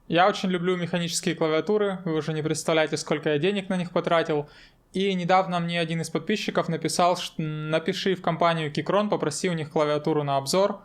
Я очень люблю механические клавиатуры, вы уже не представляете, сколько я денег на них потратил. И недавно мне один из подписчиков написал, что напиши в компанию Keychron, попроси у них клавиатуру на обзор.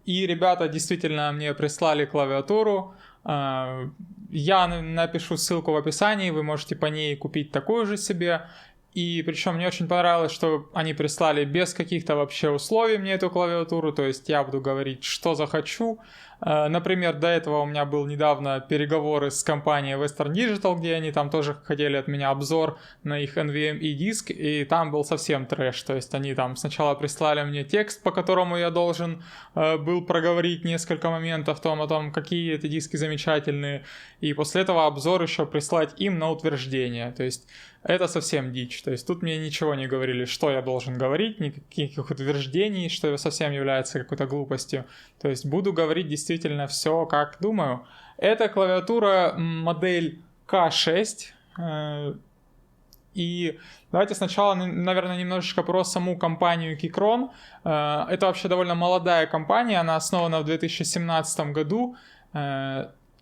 И ребята действительно мне прислали клавиатуру. Я напишу ссылку в описании, вы можете по ней купить такую же себе. И причем мне очень понравилось, что они прислали без каких-то вообще условий мне эту клавиатуру, то есть я буду говорить, что захочу. Например, до этого у меня был недавно переговоры с компанией Western Digital, где они там тоже хотели от меня обзор на их NVMe диск, и там был совсем трэш, то есть они там сначала прислали мне текст, по которому я должен был проговорить несколько моментов о том, какие эти диски замечательные, и после этого обзор еще прислать им на утверждение, то есть это совсем дичь. То есть тут мне ничего не говорили, что я должен говорить, никаких утверждений, что совсем является какой-то глупостью. То есть буду говорить действительно все, как думаю. Это клавиатура модель K6. И давайте сначала, наверное, немножечко про саму компанию Keychron. Это вообще довольно молодая компания, она основана в 2017 году.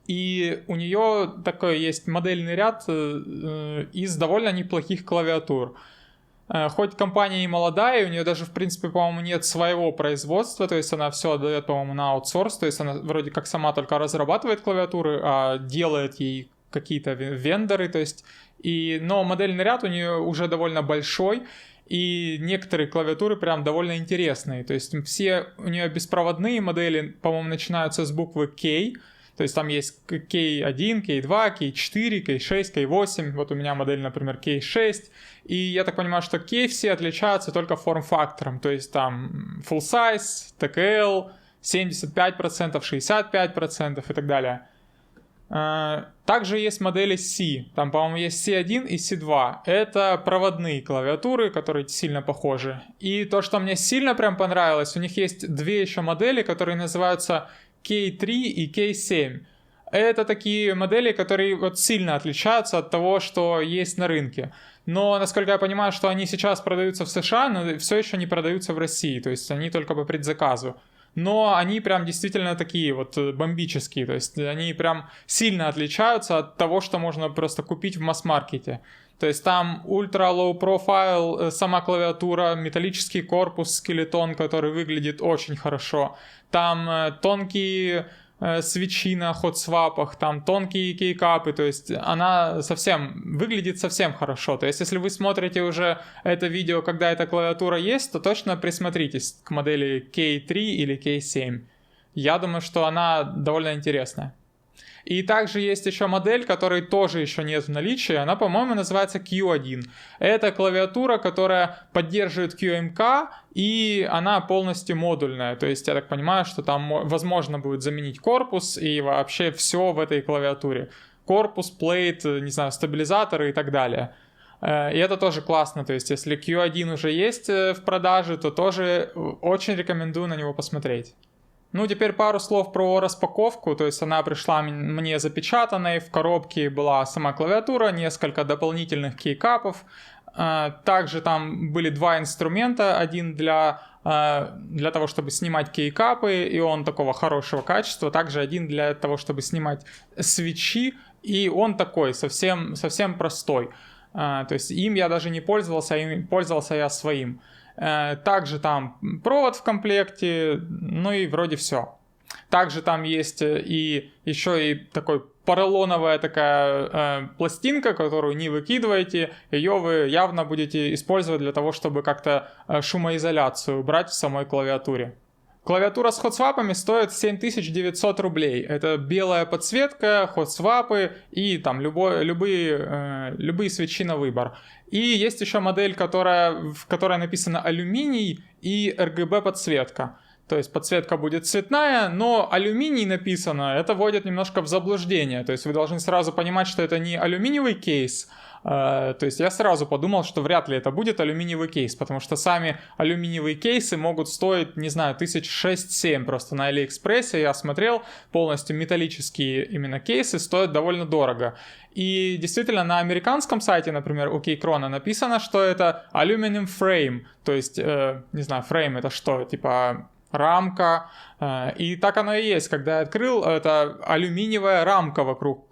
И у нее такой есть модельный ряд из довольно неплохих клавиатур. Хоть компания и молодая, у нее даже, в принципе, по-моему, нет своего производства, то есть она все отдает, по-моему, на аутсорс, то есть она вроде как сама только разрабатывает клавиатуры, а делает ей какие-то вендоры, то есть... Но модельный ряд у нее уже довольно большой, и некоторые клавиатуры прям довольно интересные, то есть все у нее беспроводные модели, по-моему, начинаются с буквы K. То есть там есть K1, K2, K4, K6, K8. Вот у меня модель, например, K6. И я так понимаю, что K все отличаются только форм-фактором. То есть там full size, TKL, 75%, 65% и так далее. Также есть модели C. Там, по-моему, есть C1 и C2. Это проводные клавиатуры, которые сильно похожи. И то, что мне сильно прям понравилось, у них есть две еще модели, которые называются K3 и K7. Это такие модели, которые вот сильно отличаются от того, что есть на рынке. Но, насколько я понимаю, что они сейчас продаются в США, но все еще не продаются в России. То есть они только по предзаказу. Но они прям действительно такие вот бомбические. То есть они прям сильно отличаются от того, что можно просто купить в масс-маркете. То есть там ультра low profile, сама клавиатура, металлический корпус, скелетон, который выглядит очень хорошо. Там тонкие свечи на хот-свапах, там тонкие кейкапы, то есть она выглядит совсем хорошо. То есть если вы смотрите уже это видео, когда эта клавиатура есть, то точно присмотритесь к модели K3 или K7. Я думаю, что она довольно интересная. И также есть еще модель, которой тоже еще нет в наличии. Она, по-моему, называется Q1. Это клавиатура, которая поддерживает QMK, и она полностью модульная. То есть я так понимаю, что там возможно будет заменить корпус и вообще все в этой клавиатуре. Корпус, плейт, не знаю, стабилизаторы и так далее. И это тоже классно. То есть если Q1 уже есть в продаже, то тоже очень рекомендую на него посмотреть. Ну, теперь пару слов про распаковку, то есть она пришла мне запечатанной, в коробке была сама клавиатура, несколько дополнительных кейкапов, также там были два инструмента, один для того, чтобы снимать кейкапы, и он такого хорошего качества, также один для того, чтобы снимать свечи, и он такой, совсем, совсем простой, то есть им я даже не пользовался, им пользовался я своим. Также там провод в комплекте, ну и вроде все. Также там есть и еще и такой поролоновая такая пластинка, которую не выкидываете, ее вы явно будете использовать для того, чтобы как-то шумоизоляцию убрать в самой клавиатуре. Клавиатура с хотсвапами стоит 7900 рублей. Это белая подсветка, хотсвапы и там любые свечи на выбор. И есть еще модель, в которой написано алюминий и RGB подсветка. То есть подсветка будет цветная, но алюминий написано, это вводит немножко в заблуждение. То есть вы должны сразу понимать, что это не алюминиевый кейс. То есть я сразу подумал, что вряд ли это будет алюминиевый кейс, потому что сами алюминиевые кейсы могут стоить, не знаю, 6-7 просто на Алиэкспрессе. Я смотрел, полностью металлические именно кейсы стоят довольно дорого. И действительно на американском сайте, например, у Keychron написано, что это aluminum frame, то есть, не знаю, frame это что, типа рамка. И так оно и есть. Когда я открыл, это алюминиевая рамка вокруг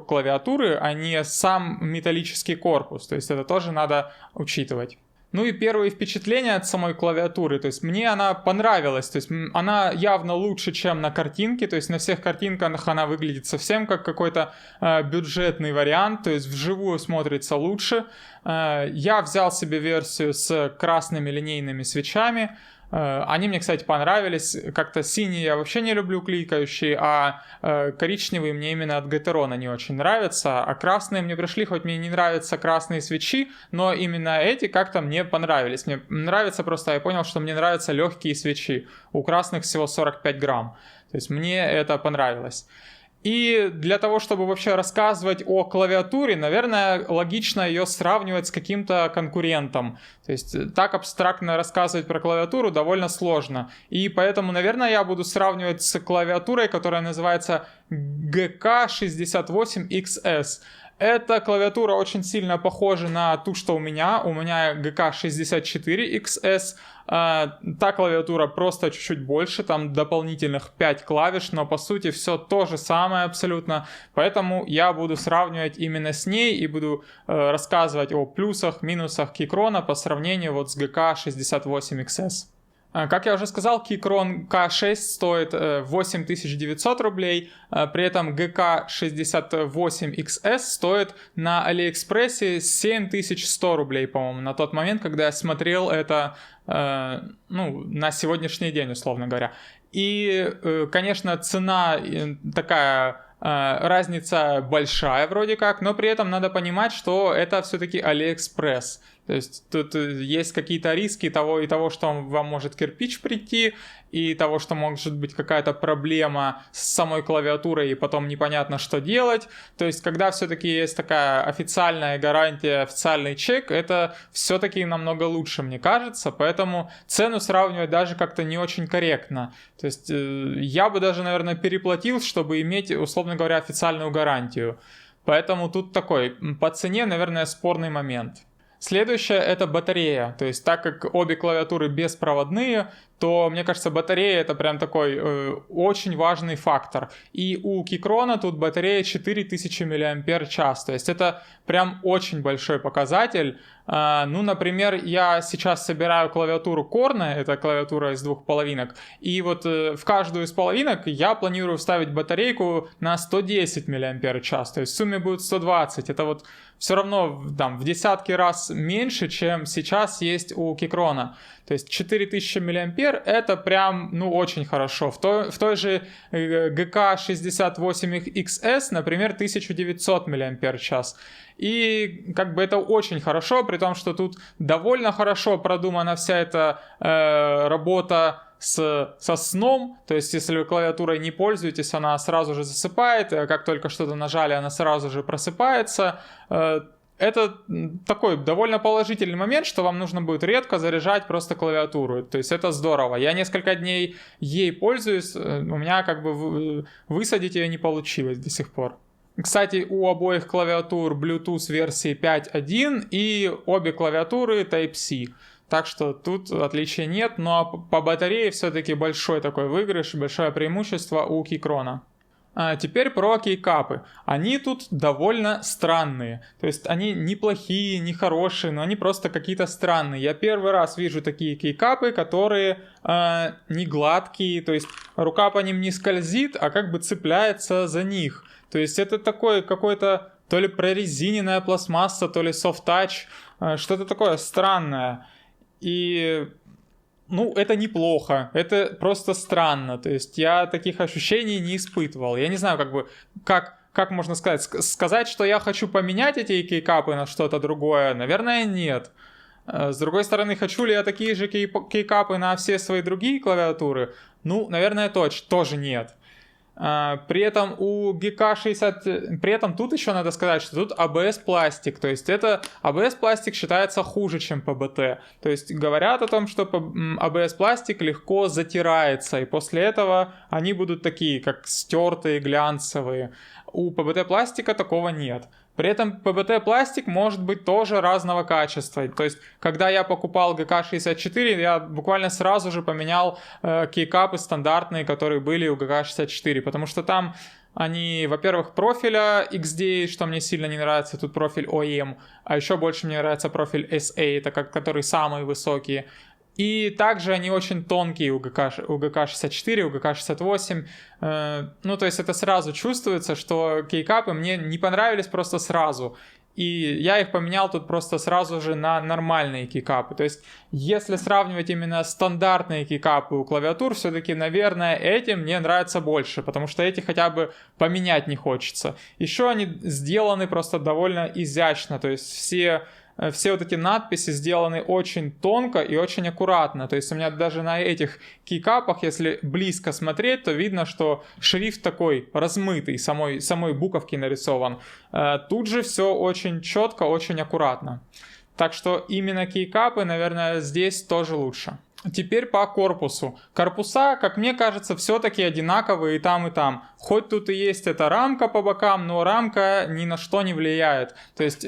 клавиатуры, а не сам металлический корпус. То есть это тоже надо учитывать. Ну и первые впечатления от самой клавиатуры, то есть мне она понравилась, то есть она явно лучше, чем на картинке, то есть на всех картинках она выглядит совсем как какой-то бюджетный вариант, то есть вживую смотрится лучше. Я взял себе версию с красными линейными свечами. Они мне, кстати, понравились. Как-то синие я вообще не люблю кликающие, а коричневые мне именно от Gateron не очень нравятся. А красные мне пришли, хоть мне не нравятся красные свечи, но именно эти как-то мне понравились. Мне нравится просто, я понял, что мне нравятся легкие свечи. У красных всего 45 грамм. То есть мне это понравилось. И для того, чтобы вообще рассказывать о клавиатуре, наверное, логично ее сравнивать с каким-то конкурентом. То есть так абстрактно рассказывать про клавиатуру довольно сложно. И поэтому, наверное, я буду сравнивать с клавиатурой, которая называется GK68XS. Эта клавиатура очень сильно похожа на ту, что у меня. У меня GK64XS. Та клавиатура просто чуть-чуть больше, там дополнительных 5 клавиш, но по сути все то же самое абсолютно. Поэтому я буду сравнивать именно с ней и буду рассказывать о плюсах, минусах Keychron по сравнению вот с GK68XS. Как я уже сказал, Keychron K6 стоит 8900 рублей, при этом GK68XS стоит на Алиэкспрессе 7100 рублей, по-моему, на тот момент, когда я смотрел это, на сегодняшний день, условно говоря. И, конечно, цена такая... разница большая вроде как, но при этом надо понимать, что это все-таки AliExpress. То есть тут есть какие-то риски того, что вам может кирпич прийти, и того, что может быть какая-то проблема с самой клавиатурой, и потом непонятно, что делать. То есть когда все-таки есть такая официальная гарантия, официальный чек, это все-таки намного лучше, мне кажется, поэтому цену сравнивать даже как-то не очень корректно. То есть я бы даже, наверное, переплатил, чтобы иметь, условно говоря, официальную гарантию. Поэтому тут такой, по цене, наверное, спорный момент. Следующее это батарея, то есть так как обе клавиатуры беспроводные, то, мне кажется, батарея это прям такой очень важный фактор. И у Keychron тут батарея 4000 мАч, то есть это прям очень большой показатель. Например, я сейчас собираю клавиатуру Korna, это клавиатура из 2 половинок, и вот в каждую из половинок я планирую вставить батарейку на 110 мАч, то есть в сумме будет 120. Это вот все равно там в десятки раз меньше, чем сейчас есть у Keychron. То есть 4000 мА это прям, очень хорошо. В той же GK68XS, например, 1900 мАч. И как бы это очень хорошо, при том, что тут довольно хорошо продумана вся эта работа со сном, то есть если вы клавиатурой не пользуетесь, она сразу же засыпает, как только что-то нажали, она сразу же просыпается. Это такой довольно положительный момент, что вам нужно будет редко заряжать просто клавиатуру. То есть это здорово. Я несколько дней ей пользуюсь, у меня как бы высадить ее не получилось до сих пор. Кстати, у обоих клавиатур Bluetooth версии 5.1 и обе клавиатуры Type-C. Так что тут отличий нет, но по батарее все-таки большой такой выигрыш, большое преимущество у Keychron. А теперь про кейкапы. Они тут довольно странные. То есть они не плохие, не хорошие, но они просто какие-то странные. Я первый раз вижу такие кейкапы, которые не гладкие. То есть рука по ним не скользит, а как бы цепляется за них. То есть это такое какое-то то ли прорезиненная пластмасса, то ли soft-touch. Что-то такое странное. И... это неплохо, это просто странно, то есть я таких ощущений не испытывал. Я не знаю, как можно сказать, что я хочу поменять эти кейкапы на что-то другое, наверное, нет. С другой стороны, хочу ли я такие же кейкапы на все свои другие клавиатуры? Наверное, тоже нет. При этом у GK60, при этом тут еще надо сказать, что тут ABS пластик, то есть это ABS пластик считается хуже, чем PBT, то есть говорят о том, что ABS пластик легко затирается, и после этого они будут такие, как стертые, глянцевые. У PBT пластика такого нет. При этом PBT пластик может быть тоже разного качества. То есть, когда я покупал GK64, я буквально сразу же поменял кейкапы стандартные, которые были у GK64, потому что там они, во-первых, профиля XD, что мне сильно не нравится, тут профиль OEM, а еще больше мне нравится профиль SA, это который самые высокие. И также они очень тонкие у GK64, у GK68. Ну, то есть это сразу чувствуется, что кейкапы мне не понравились просто сразу. И я их поменял тут просто сразу же на нормальные кейкапы. То есть, если сравнивать именно стандартные кейкапы у клавиатур, все-таки, наверное, эти мне нравятся больше, потому что эти хотя бы поменять не хочется. Еще они сделаны просто довольно изящно, то есть все вот эти надписи сделаны очень тонко и очень аккуратно. То есть у меня даже на этих кейкапах, если близко смотреть, то видно, что шрифт такой размытый, самой буковки нарисован. Тут же все очень четко, очень аккуратно. Так что именно кейкапы, наверное, здесь тоже лучше. Теперь по корпусу. Корпуса, как мне кажется, все-таки одинаковые и там, и там. Хоть тут и есть эта рамка по бокам, но рамка ни на что не влияет. То есть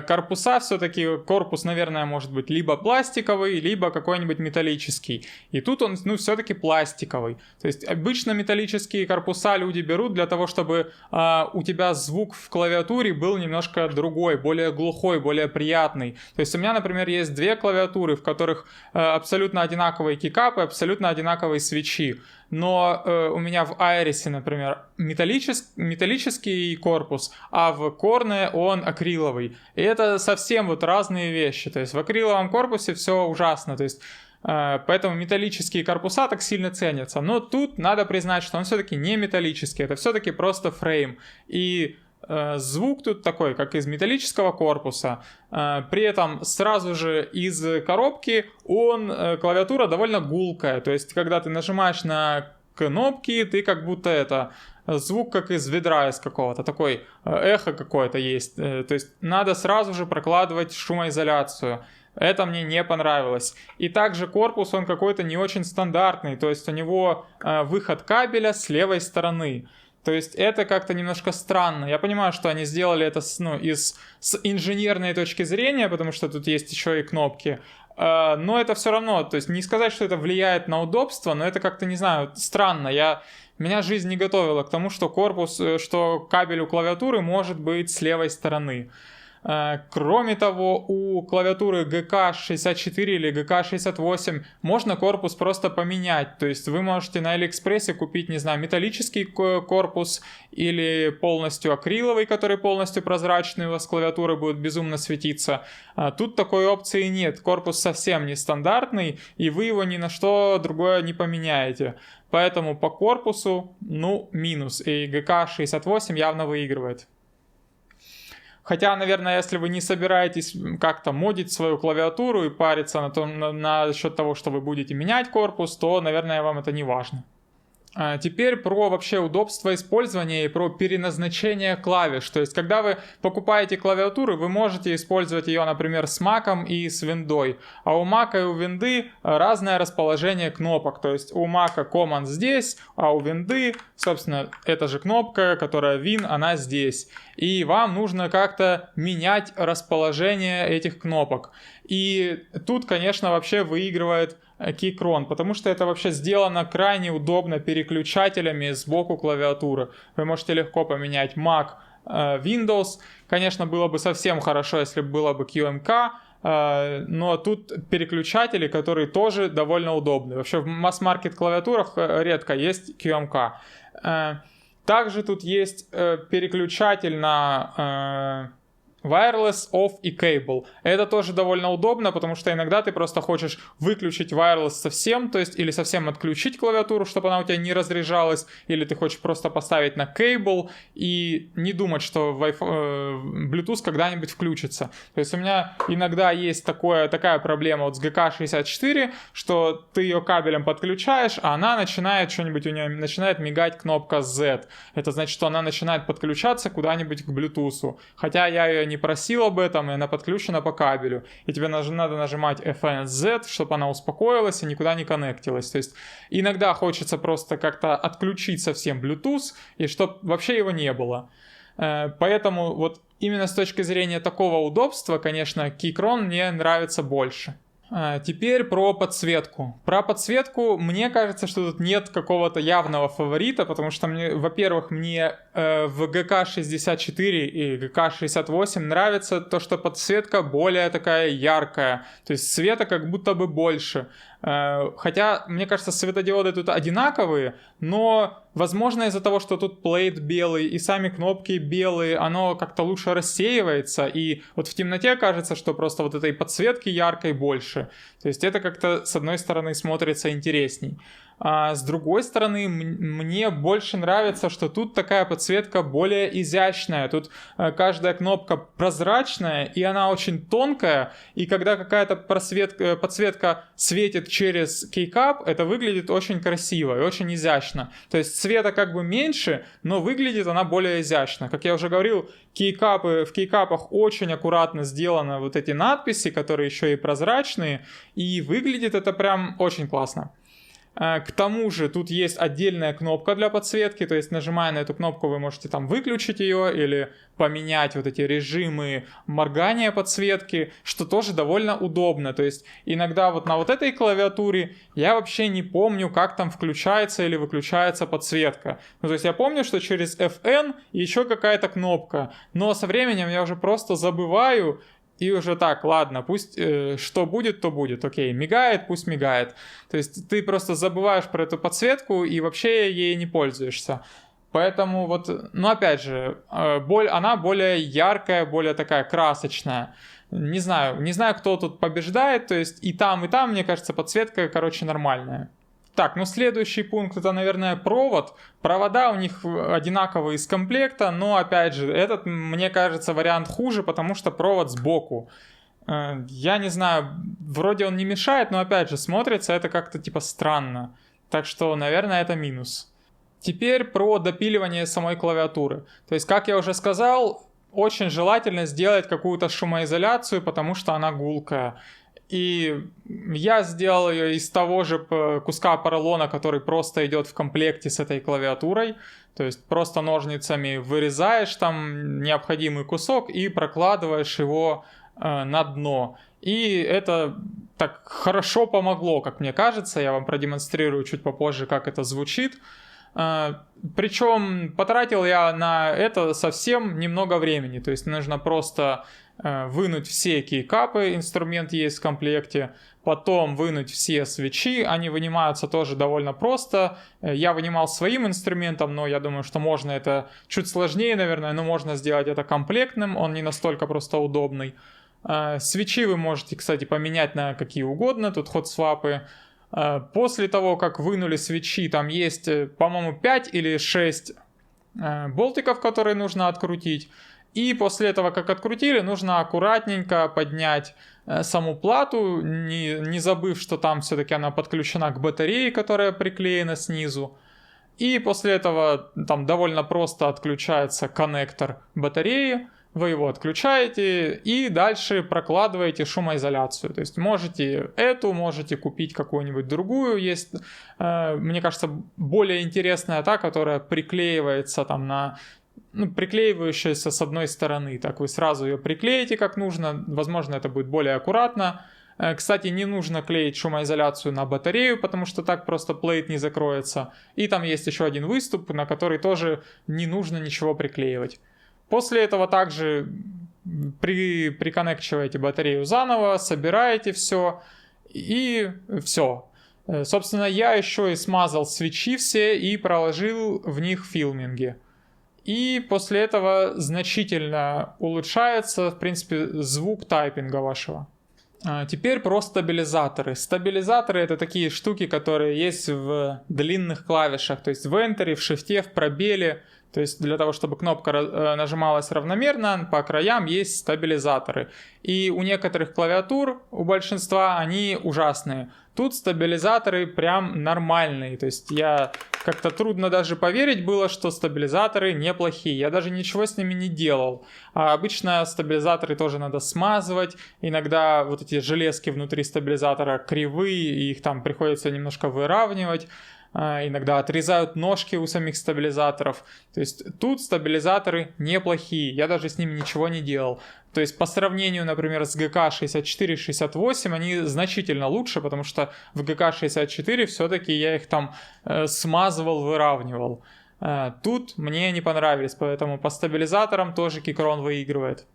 корпуса все-таки, корпус, наверное, может быть либо пластиковый, либо какой-нибудь металлический. И тут он, все-таки пластиковый. То есть обычно металлические корпуса люди берут для того, чтобы у тебя звук в клавиатуре был немножко другой, более глухой, более приятный. То есть у меня, например, есть две клавиатуры, в которых абсолютно одинаковые кейкапы, абсолютно одинаковые свечи. Но у меня в Айрисе, например, металлический корпус, а в Корне он акриловый. И это совсем вот разные вещи. То есть в акриловом корпусе все ужасно. То есть поэтому металлические корпуса так сильно ценятся. Но тут надо признать, что он все-таки не металлический. Это все-таки просто фрейм. И звук тут такой, как из металлического корпуса. При этом сразу же из коробки клавиатура довольно гулкая. То есть, когда ты нажимаешь на кнопки, ты как будто звук как из ведра из какого-то. Такой эхо какое-то есть. То есть, надо сразу же прокладывать шумоизоляцию. Это мне не понравилось. И также корпус, он какой-то не очень стандартный. То есть, у него выход кабеля с левой стороны. То есть это как-то немножко странно. Я понимаю, что они сделали это с инженерной точки зрения, потому что тут есть еще и кнопки. Но это все равно, то есть не сказать, что это влияет на удобство, но это как-то, не знаю, странно. Меня жизнь не готовила к тому, что что кабель у клавиатуры может быть с левой стороны. Кроме того, у клавиатуры GK64 или GK68 можно корпус просто поменять. То есть вы можете на Алиэкспрессе купить, не знаю, металлический корпус или полностью акриловый, который полностью прозрачный, у вас клавиатура будет безумно светиться. Тут такой опции нет. Корпус совсем не стандартный, и вы его ни на что другое не поменяете. Поэтому по корпусу, минус. И GK68 явно выигрывает. Хотя, наверное, если вы не собираетесь как-то модить свою клавиатуру и париться насчет того, что вы будете менять корпус, то, наверное, вам это не важно. Теперь про вообще удобство использования и про переназначение клавиш. То есть, когда вы покупаете клавиатуру, вы можете использовать ее, например, с Mac'ом и с Windows. А у Mac'а и у Windows разное расположение кнопок. То есть, у Mac'а Command здесь, а у Windows, собственно, эта же кнопка, которая Win, она здесь. И вам нужно как-то менять расположение этих кнопок. И тут, конечно, вообще выигрывает Keychron, потому что это вообще сделано крайне удобно переключателями сбоку клавиатуры. Вы можете легко поменять Mac, Windows. Конечно, было бы совсем хорошо, если бы было бы QMK, но тут переключатели, которые тоже довольно удобны. Вообще в масс-маркет клавиатурах редко есть QMK. Также тут есть переключатель на wireless, off и cable. Это тоже довольно удобно, потому что иногда ты просто хочешь выключить wireless совсем, то есть или совсем отключить клавиатуру, чтобы она у тебя не разряжалась, или ты хочешь просто поставить на cable и не думать, что Bluetooth когда-нибудь включится. То есть у меня иногда есть такая проблема вот с GK64, что ты ее кабелем подключаешь, а она начинает у нее начинает мигать кнопка Z. Это значит, что она начинает подключаться куда-нибудь к Bluetooth. Хотя я ее не не просил об этом, и она подключена по кабелю. И тебе надо нажимать FN-Z, чтобы она успокоилась и никуда не коннектилась. То есть иногда хочется просто как-то отключить совсем Bluetooth, и чтобы вообще его не было. Поэтому вот именно с точки зрения такого удобства, конечно, Keychron мне нравится больше. Теперь про подсветку. Про подсветку мне кажется, что тут нет какого-то явного фаворита, потому что, во-первых, мне в GK64 и GK68 нравится то, что подсветка более такая яркая, то есть света как будто бы больше. Хотя, мне кажется, светодиоды тут одинаковые, но, возможно, из-за того, что тут плейт белый и сами кнопки белые, оно как-то лучше рассеивается, и вот в темноте кажется, что просто вот этой подсветки яркой больше. То есть это как-то, с одной стороны, смотрится интересней. А с другой стороны, мне больше нравится, что тут такая подсветка более изящная. Тут каждая кнопка прозрачная, и она очень тонкая. И когда какая-то подсветка светит через кейкап, это выглядит очень красиво и очень изящно. То есть цвета как бы меньше, но выглядит она более изящно. Как я уже говорил, в кейкапах очень аккуратно сделаны вот эти надписи, которые еще и прозрачные. И выглядит это прям очень классно. К тому же тут есть отдельная кнопка для подсветки, то есть нажимая на эту кнопку вы можете там выключить ее или поменять вот эти режимы моргания подсветки, что тоже довольно удобно. То есть иногда вот на вот этой клавиатуре я вообще не помню, как там включается или выключается подсветка. Ну, то есть я помню, что через FN еще какая-то кнопка, но со временем я уже просто забываю. И уже так, ладно, пусть что будет, то будет. Окей, мигает, пусть мигает. То есть ты просто забываешь про эту подсветку и вообще ей не пользуешься. Поэтому вот, ну опять же, она более яркая, более такая красочная. Не знаю, кто тут побеждает. То есть и там, мне кажется, подсветка, короче, нормальная. Так, ну следующий пункт это, наверное, провод. Провода у них одинаковые из комплекта, но, опять же, этот, мне кажется, вариант хуже, потому что провод сбоку. Я не знаю, вроде он не мешает, но, опять же, смотрится это как-то типа странно. Так что, наверное, это минус. Теперь про допиливание самой клавиатуры. То есть, как я уже сказал, очень желательно сделать какую-то шумоизоляцию, потому что она гулкая. И я сделал ее из того же куска поролона, который просто идет в комплекте с этой клавиатурой. То есть просто ножницами вырезаешь там необходимый кусок и прокладываешь его на дно. И это так хорошо помогло, как мне кажется. Я вам продемонстрирую чуть попозже, как это звучит. Причем потратил я на это совсем немного времени. То есть нужно просто вынуть все кейкапы, инструмент есть в комплекте, потом вынуть все свечи, они вынимаются тоже довольно просто. Я вынимал своим инструментом, но я думаю, что можно это чуть сложнее, наверное, но можно сделать это комплектным, он не настолько просто удобный. Свечи вы можете, кстати, поменять на какие угодно, тут хот-свапы. После того, как вынули свечи, там есть, по-моему, 5 или 6 болтиков, которые нужно открутить. И после этого, как открутили, нужно аккуратненько поднять саму плату, не забыв, что там все-таки она подключена к батарее, которая приклеена снизу. И после этого там довольно просто отключается коннектор батареи, вы его отключаете и дальше прокладываете шумоизоляцию. То есть можете купить какую-нибудь другую. Есть, мне кажется, более интересная та, которая приклеивается там приклеивающаяся с одной стороны. Так вы сразу ее приклеите как нужно. Возможно, это будет более аккуратно. Кстати, не нужно клеить шумоизоляцию на батарею, потому что так просто плейт не закроется. И там есть еще один выступ, на который тоже не нужно ничего приклеивать. После этого также приконнекчиваете батарею заново, собираете все и все. Собственно, я еще и смазал свечи все и проложил в них филминги. И после этого значительно улучшается, в принципе, звук тайпинга вашего. Теперь про стабилизаторы. Стабилизаторы — это такие штуки, которые есть в длинных клавишах, то есть в Enter, в Shift, в пробеле. То есть для того, чтобы кнопка нажималась равномерно, по краям есть стабилизаторы. И у некоторых клавиатур, у большинства, они ужасные. Тут стабилизаторы прям нормальные. То есть я как-то трудно даже поверить было, что стабилизаторы неплохие. Я даже ничего с ними не делал. А обычно стабилизаторы тоже надо смазывать. Иногда вот эти железки внутри стабилизатора кривые, и их там приходится немножко выравнивать. Иногда отрезают ножки у самих стабилизаторов. То есть тут стабилизаторы неплохие, я даже с ними ничего не делал. То есть по сравнению, например, с GK64 и 68 они значительно лучше, потому что в GK64 все-таки я их там смазывал, выравнивал. Тут мне не понравились, поэтому по стабилизаторам тоже Keychron выигрывает.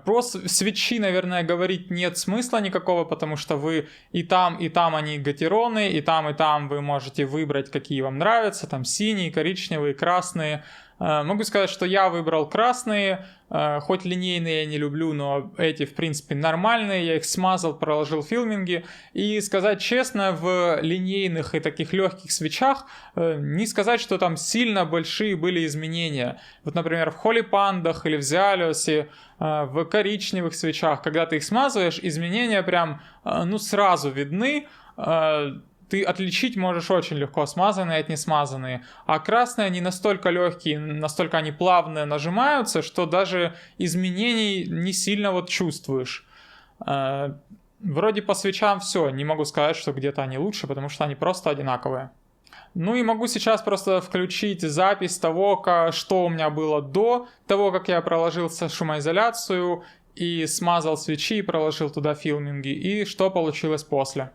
Про свитчи, наверное, говорить нет смысла никакого, потому что вы и там они гатироны, и там вы можете выбрать, какие вам нравятся, там синие, коричневые, красные. Могу сказать, что я выбрал красные, хоть линейные я не люблю, но эти, в принципе, нормальные, я их смазал, проложил филминги. И сказать честно, в линейных и таких легких свитчах не сказать, что там сильно большие были изменения. Вот, например, в Holy Panda'х или в Xialios, в коричневых свитчах, когда ты их смазываешь, изменения прям, сразу видны. Ты отличить можешь очень легко смазанные от несмазанные. А красные, они настолько легкие, настолько они плавно нажимаются, что даже изменений не сильно вот чувствуешь. Вроде по свитчам все, не могу сказать, что где-то они лучше, потому что они просто одинаковые. Ну и могу сейчас просто включить запись того, что у меня было до того, как я проложил шумоизоляцию и смазал свитчи и проложил туда филминги, и что получилось после.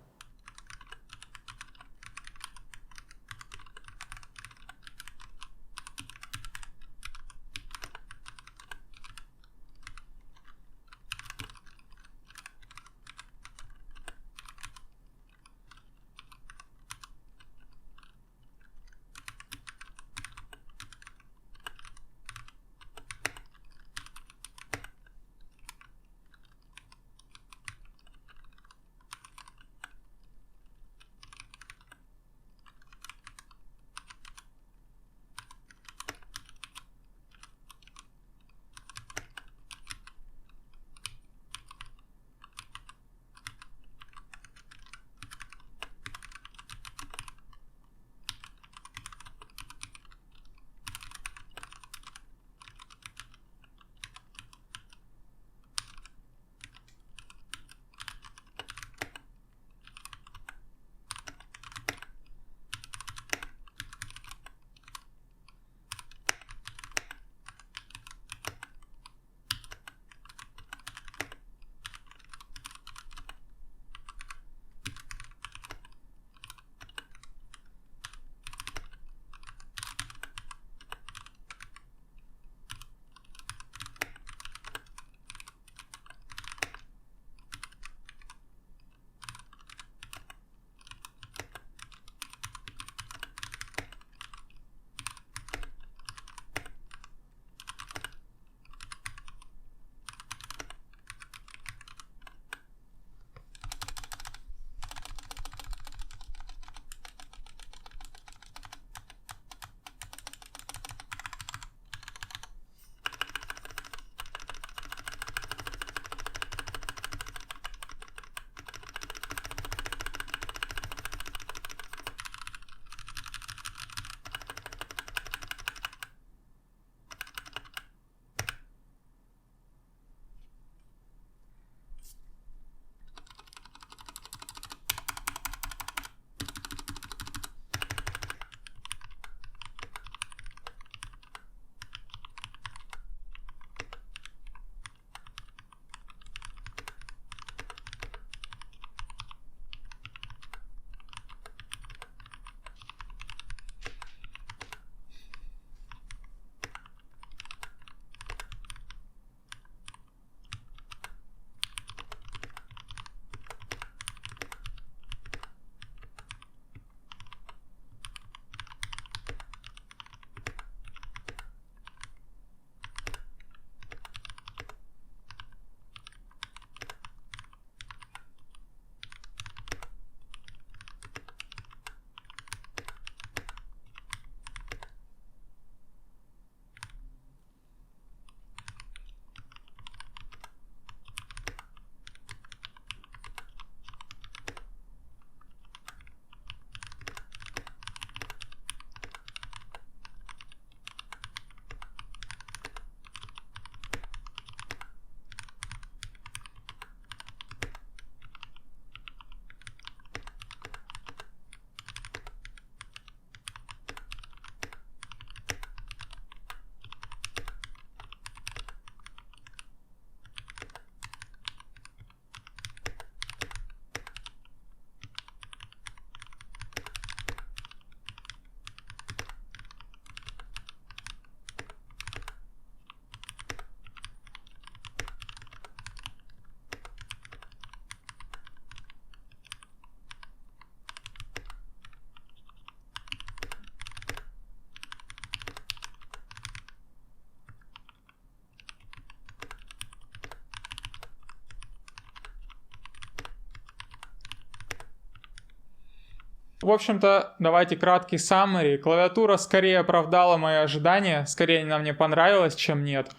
В общем-то, давайте краткий summary. Клавиатура скорее оправдала мои ожидания, скорее она мне понравилась, чем нет.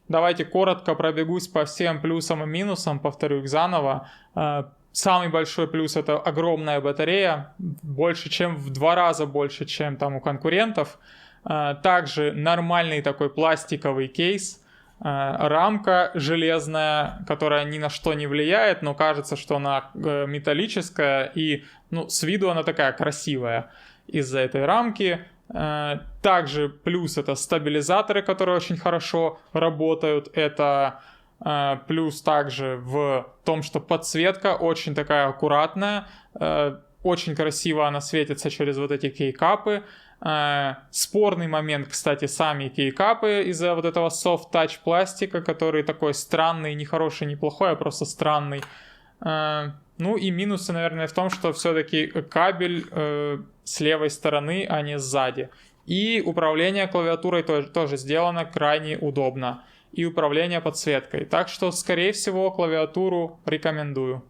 Давайте коротко пробегусь по всем плюсам и минусам, повторю их заново. Самый большой плюс — это огромная батарея, больше, чем в 2 раза больше, чем там у конкурентов. Также нормальный такой пластиковый кейс, рамка железная, которая ни на что не влияет, но кажется, что она металлическая, и с виду она такая красивая из-за этой рамки. Также плюс — это стабилизаторы, которые очень хорошо работают. Это плюс также в том, что подсветка очень такая аккуратная, очень красиво она светится через вот эти кейкапы. Спорный момент, кстати, сами кейкапы из-за вот этого soft touch пластика, который такой странный, не хороший, не плохой, а просто странный. Ну и минусы, наверное, в том, что все-таки кабель с левой стороны, а не сзади. И управление клавиатурой тоже сделано крайне удобно. И управление подсветкой. Так что, скорее всего, клавиатуру рекомендую.